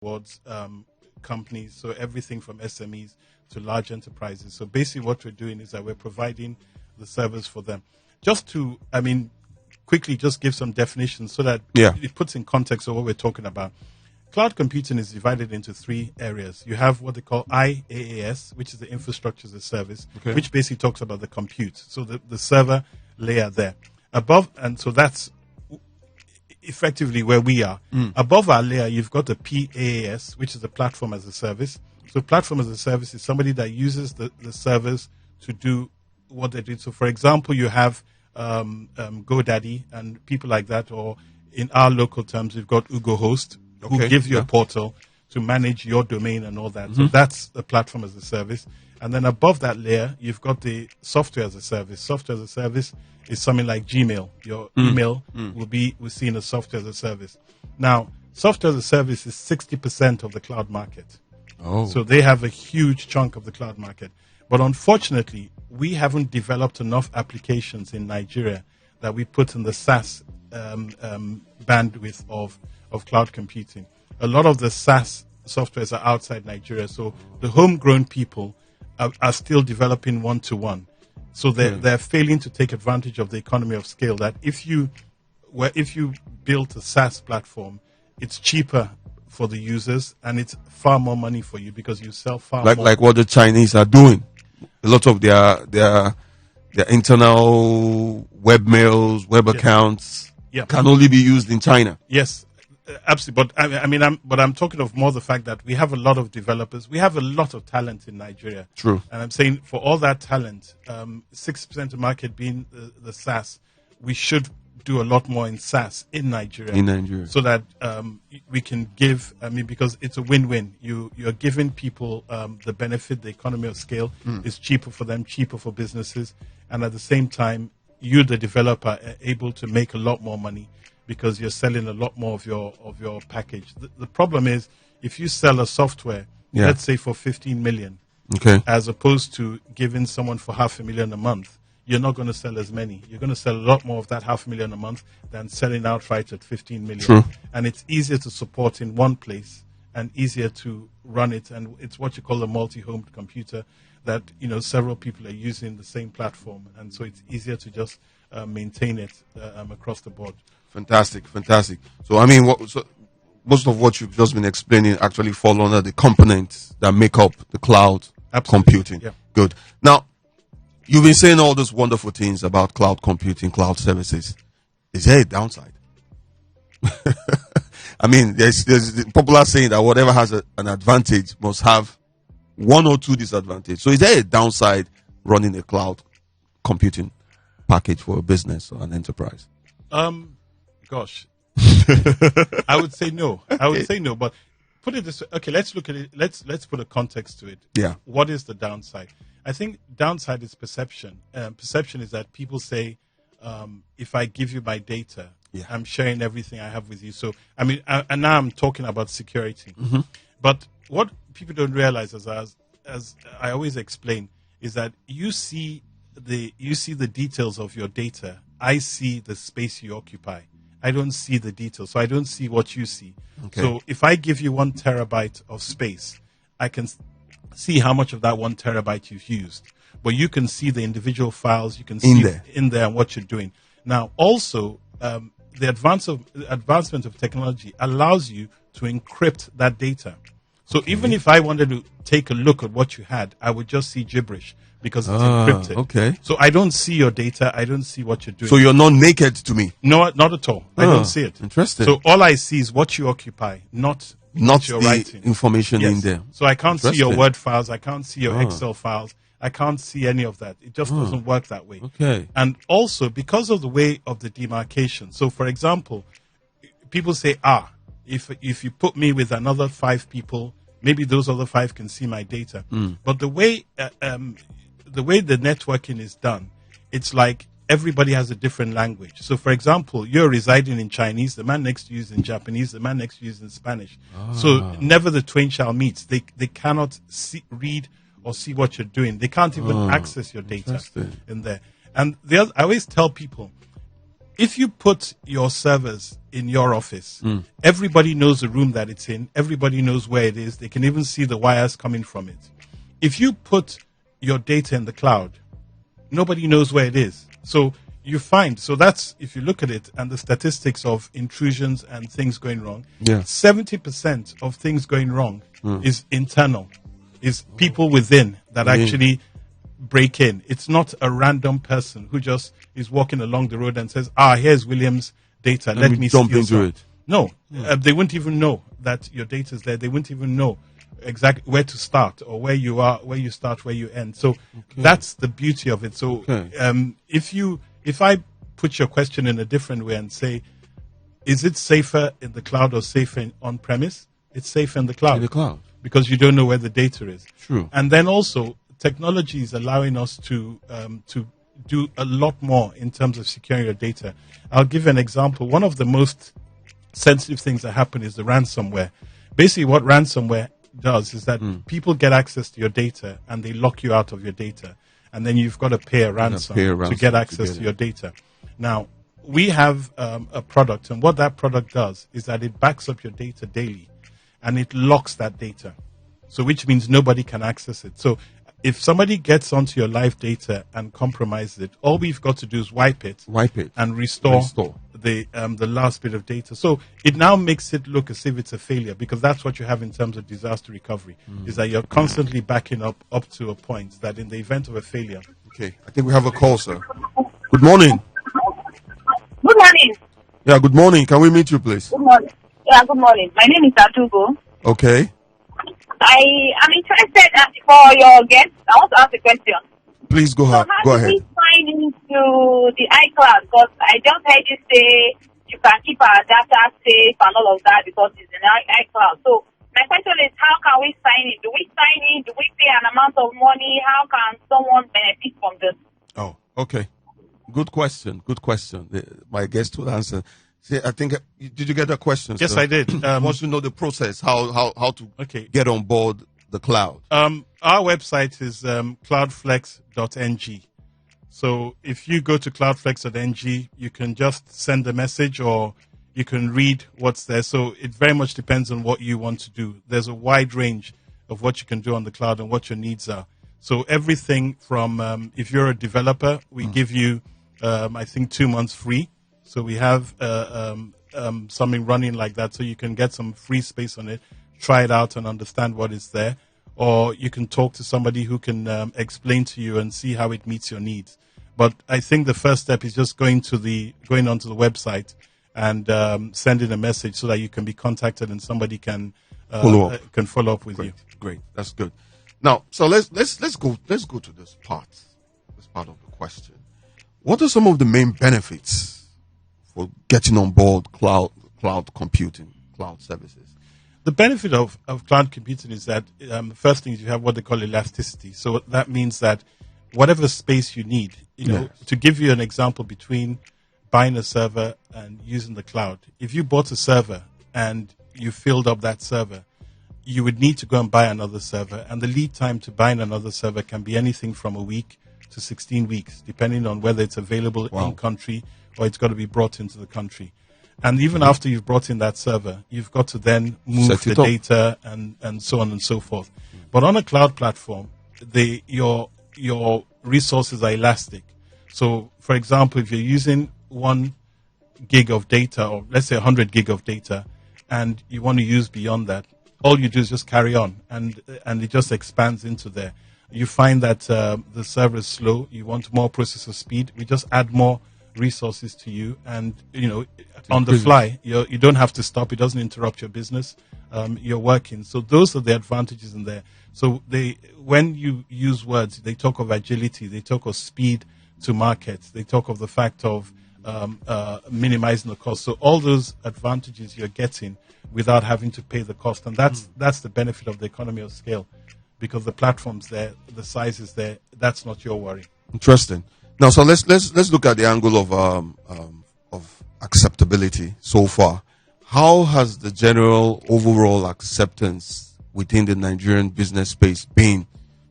towards companies, so everything from SMEs to large enterprises. So basically what we're doing is that we're providing the service for them. Just to, quickly just give some definitions so that it puts in context of what we're talking about. Cloud computing is divided into three areas. You have what they call IaaS, which is the infrastructure as a service, which basically talks about the compute. So the server layer there. Above, and so that's effectively where we are. Above our layer, you've got the PaaS, which is the platform as a service. So platform as a service is somebody that uses the servers to do what they do. So for example, you have GoDaddy and people like that, or in our local terms, we've got UgoHost, who gives you a portal to manage your domain and all that. So that's the platform as a service. And then above that layer, you've got the software as a service. Software as a service is something like Gmail. Your email will be seen as software as a service. Now, software as a service is 60% of the cloud market. So they have a huge chunk of the cloud market. But unfortunately, we haven't developed enough applications in Nigeria that we put in the SaaS bandwidth of cloud computing. A lot of the SaaS softwares are outside Nigeria, so the homegrown people are still developing one-to-one. So they're failing to take advantage of the economy of scale. That if you build a SaaS platform, it's cheaper for the users and it's far more money for you because you sell far more. Like what the Chinese are doing. A lot of their internal web accounts can only be used in China. Yes. Absolutely, but I'm talking of more the fact that we have a lot of developers. We have a lot of talent in Nigeria. True. And I'm saying for all that talent, 6% of the market being the SaaS, we should do a lot more in SaaS in Nigeria. So that we can give, because it's a win-win. You're giving people the benefit, the economy of scale is cheaper for them, cheaper for businesses. And at the same time, you, the developer, are able to make a lot more money, because you're selling a lot more of your package. The problem is, if you sell a software, let's say for 15 million, as opposed to giving someone for $500,000 a month, you're not going to sell as many. You're going to sell a lot more of that $500,000 a month than selling outright at 15 million. True. And it's easier to support in one place and easier to run it. And it's what you call a multi-homed computer that, several people are using the same platform. And so it's easier to just maintain it across the board. Fantastic. So, most of what you've just been explaining actually fall under the components that make up the cloud computing. Yeah. Good. Now, you've been saying all those wonderful things about cloud computing, cloud services. Is there a downside? There's the popular saying that whatever has an advantage must have one or two disadvantages. So is there a downside running a cloud computing package for a business or an enterprise? Gosh, I would say no. But put it this way. Okay, let's look at it. Let's put a context to it. Yeah. What is the downside? I think downside is perception. Perception is that people say, if I give you my data, I'm sharing everything I have with you. So, and now I'm talking about security. But what people don't realize, as I always explain, is that you see the details of your data. I see the space you occupy. I don't see the details, so I don't see what you see. So if I give you 1 terabyte of space, I can see how much of that 1 terabyte you've used. But you can see the individual files. You can see in there and what you're doing. Now, also, the advancement of technology allows you to encrypt that data. So even if I wanted to take a look at what you had, I would just see gibberish because it's encrypted. So I don't see your data. I don't see what you're doing. So you're not naked to me? No, not at all. I don't see it. Interesting. So all I see is what you occupy, not your writing. Information in there. So I can't see your Word files. I can't see your Excel files. I can't see any of that. It just doesn't work that way. And also because of the way of the demarcation. So for example, people say, if you put me with another 5 people, maybe those other 5 can see my data. But the way the networking is done, it's like everybody has a different language. So, for example, you're residing in Chinese, the man next to you is in Japanese, the man next to you is in Spanish. So, never the twain shall meet. They cannot read or see what you're doing. They can't even access your data in there. And I always tell people, if you put your servers in your office, everybody knows the room that it's in. Everybody knows where it is. They can even see the wires coming from it. If you put your data in the cloud, nobody knows where it is. So you find, so that's, if you look at it and the statistics of intrusions and things going wrong, 70% of things going wrong is internal, is people within that actually break in. It's not a random person who just is walking along the road and says, here's William's data. Let me jump steal into some. it. No, they wouldn't even know that your data is there. They wouldn't even know exactly where to start or where you are, where you start, where you end. So that's the beauty of it. So if I put your question in a different way and say, is it safer in the cloud or safer on premise? It's safer in the cloud. In the cloud. Because you don't know where the data is. True. And then also, technology is allowing us to do a lot more in terms of securing your data. I'll give you an example. One of the most sensitive things that happen is the ransomware. Basically, what ransomware does is that people get access to your data and they lock you out of your data. And then you've got to pay a ransom to get access to your data. Now, we have a product, and what that product does is that it backs up your data daily, and it locks that data. So which means nobody can access it. So if somebody gets onto your live data and compromises it, all we've got to do is wipe it and restore the last bit of data. So it now makes it look as if it's a failure, because that's what you have in terms of disaster recovery, is that you're constantly backing up to a point that in the event of a failure. Okay, I think we have a call, sir. Good morning. Good morning. Yeah, good morning. Can we meet you, please? Good morning. Yeah, good morning. My name is Adejumo. Okay. I am interested for your guest. I want to ask a question. Please go ahead. How do we sign into the iCloud? Because I just heard you say you can keep our data safe and all of that because it's in iCloud. So my question is, how can we sign in? Do we sign in? Do we pay an amount of money? How can someone benefit from this? Oh, okay. Good question. Good question. My guest will answer. See, I think, did you get that question? Yes, sir? I did. Wants to know the process, how to get on board the cloud. Our website is cloudflex.ng. So if you go to cloudflex.ng, you can just send a message or you can read what's there. So it very much depends on what you want to do. There's a wide range of what you can do on the cloud and what your needs are. So everything from, if you're a developer, we give you, I think, 2 months free. So we have something running like that, so you can get some free space on it, try it out and understand what is there. Or you can talk to somebody who can explain to you and see how it meets your needs. But I think the first step is just going onto the website and sending a message so that you can be contacted and somebody can follow up with you. Great, that's good. Now, so let's go to this part of the question. What are some of the main benefits for getting on board cloud computing, cloud services? The benefit of cloud computing is that the first thing is you have what they call elasticity. So that means that whatever space you need, to give you an example between buying a server and using the cloud. If you bought a server and you filled up that server, you would need to go and buy another server. And the lead time to buying another server can be anything from a week to 16 weeks, depending on whether it's available in country or it's got to be brought into the country. And even after you've brought in that server, you've got to then move the data and so on and so forth. But on a cloud platform, your resources are elastic. So, for example, if you're using 1 gig of data, or let's say 100 gig of data, and you want to use beyond that, all you do is just carry on, and it just expands into there. You find that the server is slow. You want more processor speed. We just add more resources to you, and on the fly, you don't have to stop. It doesn't interrupt your business. You're working. So those are the advantages in there. So when you use words, they talk of agility. They talk of speed to market. They talk of the fact of minimizing the cost. So all those advantages you're getting without having to pay the cost, and that's the benefit of the economy of scale, because the platform's there, the size is there. That's not your worry. Interesting. Now, so let's look at the angle of acceptability so far. How has the general overall acceptance within the Nigerian business space been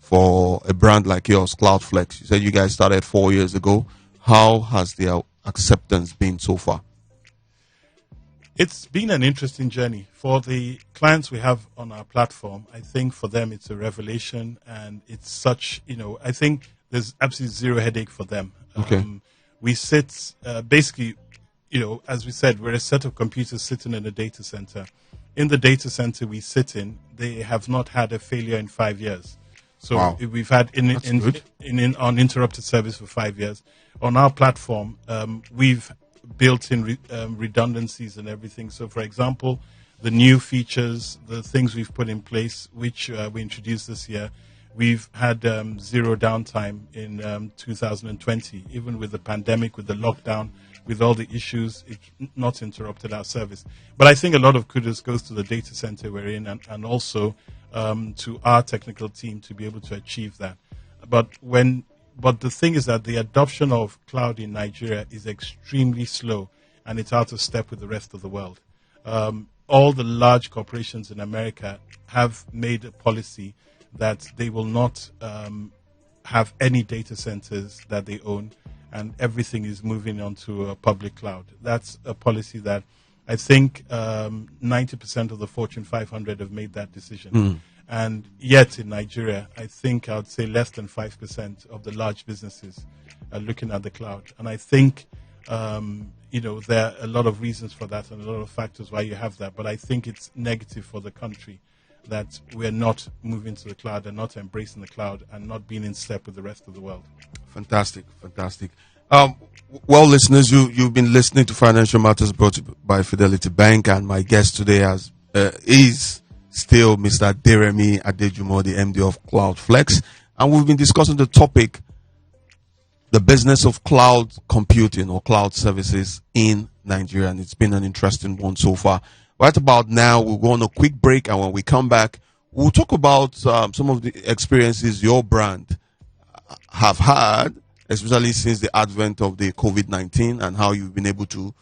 for a brand like yours, CloudFlex? You said you guys started 4 years ago. How has the acceptance been so far? It's been an interesting journey. For the clients we have on our platform, I think for them it's a revelation, and it's such, I think there's absolutely zero headache for them. Okay. We sit, basically, as we said, we're a set of computers sitting in a data center. In the data center we sit in, they have not had a failure in 5 years. So Wow. we've had Good. in uninterrupted service for 5 years. On our platform, we've built in redundancies and everything. So, for example, the new features, the things we've put in place, which we introduced this year, we've had zero downtime in 2020. Even with the pandemic, with the lockdown, with all the issues, it's not interrupted our service. But I think a lot of kudos goes to the data center we're in, and also to our technical team to be able to achieve that. But the thing is that the adoption of cloud in Nigeria is extremely slow, and it's out of step with the rest of the world. All the large corporations in America have made a policy that they will not have any data centers that they own, and everything is moving onto a public cloud. That's a policy that I think 90% of the Fortune 500 have made that decision. And yet in Nigeria, I think I would say less than 5% of the large businesses are looking at the cloud. And I think, there are a lot of reasons for that and a lot of factors why you have that. But I think it's negative for the country that we're not moving to the cloud and not embracing the cloud and not being in step with the rest of the world. Fantastic. Well, listeners, you've been listening to Financial Matters brought to you by Fidelity Bank, and my guest today is still Mr. Remi Adejumo, the MD of CloudFlex, and we've been discussing the topic, the business of cloud computing or cloud services in Nigeria, and it's been an interesting one so far. Right about now, we'll go on a quick break, and when we come back, we'll talk about some of the experiences your brand have had, especially since the advent of the COVID-19, and how you've been able to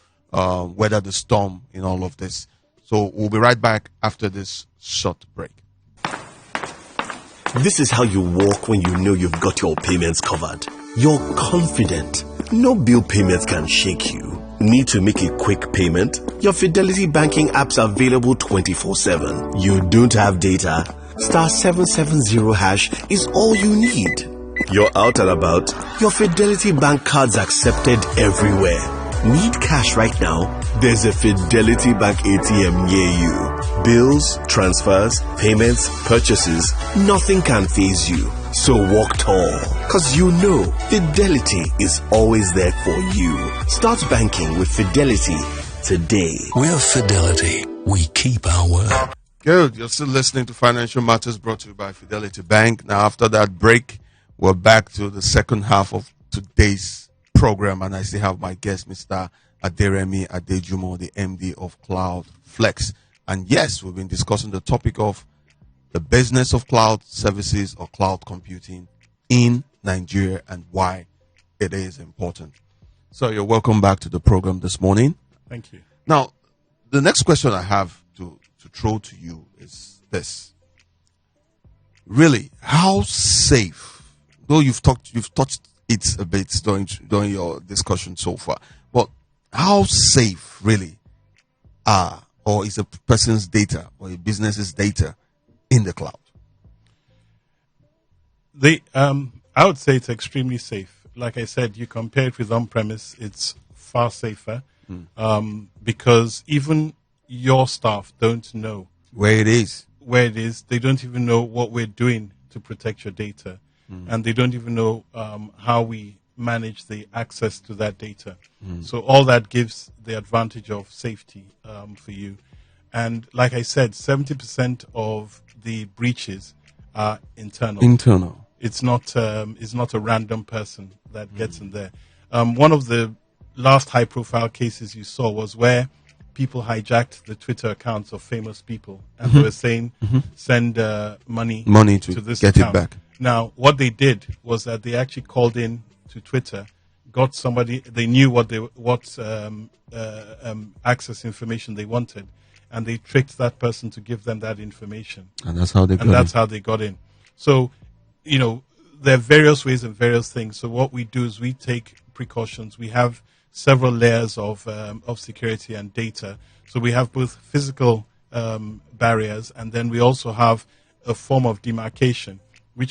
weather the storm in all of this. So we'll be right back after this short break. This is how you walk when you know you've got your payments covered. You're confident. No bill payments can shake you. Need to make a quick payment? Your Fidelity banking app's available 24/7. You don't have data? Star 770 hash is all you need. You're out and about? Your Fidelity bank cards accepted everywhere. Need cash right now? There's a Fidelity Bank ATM near you. Bills, transfers, payments, purchases, nothing can faze you. So walk tall, cause you know Fidelity is always there for you. Start banking with Fidelity today. We're Fidelity. We keep our word. Good. You're still listening to Financial Matters brought to you by Fidelity Bank. Now, after that break, we're back to the second half of today's program, and I still have my guest, Mr. Remi Adejumo, the MD of CloudFlex. And yes, we've been discussing the topic of the business of cloud services or cloud computing in Nigeria and why it is important. So you're welcome back to the program this morning. Thank you. Now, the next question I have to throw to you is this. Really, how safe, though you've touched it a bit during your discussion so far, but how safe really or is a person's data or a business's data in the cloud? I would say it's extremely safe. Like I said, you compare it with on-premise, it's far safer because even your staff don't know where it is. They don't even know what we're doing to protect your data. And they don't even know how we manage the access to that data. So all that gives the advantage of safety for you. And like I said, 70% of the breaches are internal. It's not a random person that gets in there. One of the last high-profile cases you saw was where people hijacked the Twitter accounts of famous people, and they were saying, "Send money to this get account." it back. Now, what they did was that they actually called in to Twitter, got somebody. They knew what access information they wanted, and they tricked that person to give them that information. And that's how they got in. So, there are various ways and various things. So what we do is we take precautions. We have several layers of security and data. So we have both physical barriers, and then we also have a form of demarcation